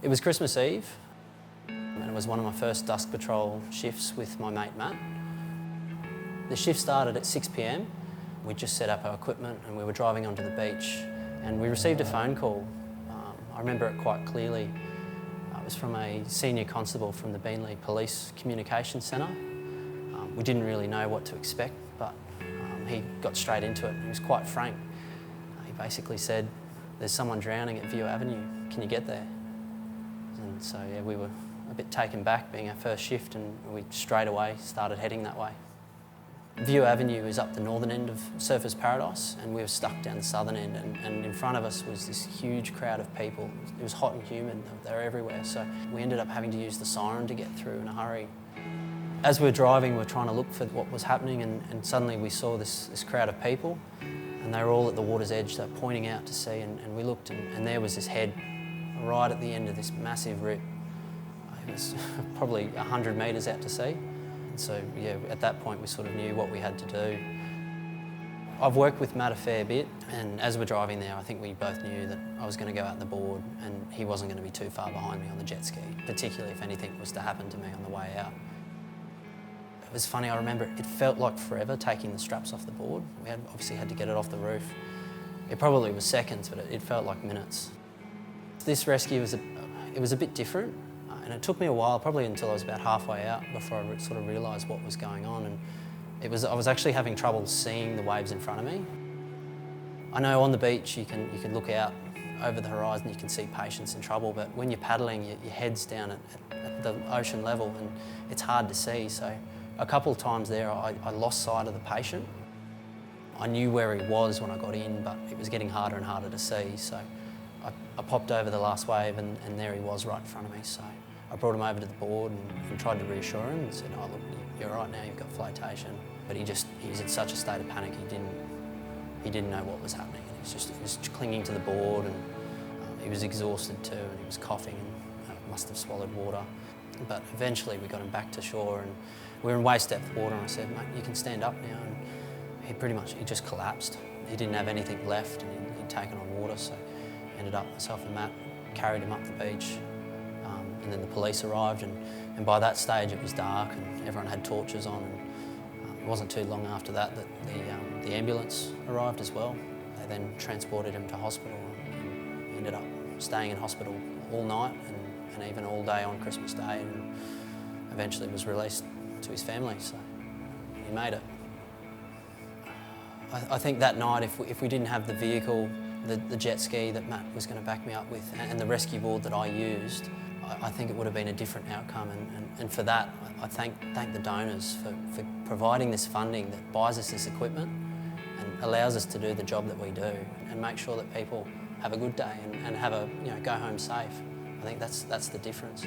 It was Christmas Eve, and it was one of my first dusk patrol shifts with my mate Matt. The shift started at 6 p.m. We just set up our equipment and we were driving onto the beach and we received a phone call. I remember it quite clearly. It was from a senior constable from the Beenleigh Police Communications Centre. We didn't really know what to expect, but he got straight into it. He was quite frank. He basically said, "There's someone drowning at View Avenue, can you get there?" And so yeah, we were a bit taken back being our first shift, and we straight away started heading that way. View Avenue is up the northern end of Surfers Paradise and we were stuck down the southern end, and in front of us was this huge crowd of people. It was hot and humid, they were everywhere, so we ended up having to use the siren to get through in a hurry. As we were driving, we were trying to look for what was happening, and suddenly we saw this crowd of people and they were all at the water's edge, they were pointing out to sea, and we looked and there was this head right at the end of this massive rip. It was probably 100 metres out to sea. So yeah, at that point we sort of knew what we had to do. I've worked with Matt a fair bit, and as we're driving there, I think we both knew that I was going to go out the board and he wasn't going to be too far behind me on the jet ski, particularly if anything was to happen to me on the way out. It was funny, I remember it felt like forever taking the straps off the board. We obviously had to get it off the roof. It probably was seconds, but it felt like minutes. This rescue was a bit different. And it took me a while, probably until I was about halfway out, before I sort of realised what was going on. And I was actually having trouble seeing the waves in front of me. I know on the beach you can look out over the horizon, you can see patients in trouble, but when you're paddling, your head's down at the ocean level and it's hard to see. So a couple of times there I lost sight of the patient. I knew where he was when I got in, but it was getting harder and harder to see. So I popped over the last wave and there he was right in front of me. So I brought him over to the board and tried to reassure him and said, "Oh look, you're all right now, you've got flotation." But he was in such a state of panic, he didn't know what was happening. And he was clinging to the board, and he was exhausted too, and he was coughing and must have swallowed water. But eventually we got him back to shore and we were in waist depth water, and I said, "Mate, you can stand up now." And he just collapsed. He didn't have anything left and he'd taken on water, so ended up, myself and Matt carried him up the beach. And then the police arrived, and by that stage it was dark and everyone had torches on, and it wasn't too long after that the ambulance arrived as well. They then transported him to hospital, and he ended up staying in hospital all night and even all day on Christmas Day, and eventually was released to his family, so he made it. I think that night, if we didn't have the vehicle, the jet ski that Matt was going to back me up with, and the rescue board that I used, I think it would have been a different outcome, and for that I thank the donors for providing this funding that buys us this equipment and allows us to do the job that we do and make sure that people have a good day and have go home safe. I think that's the difference.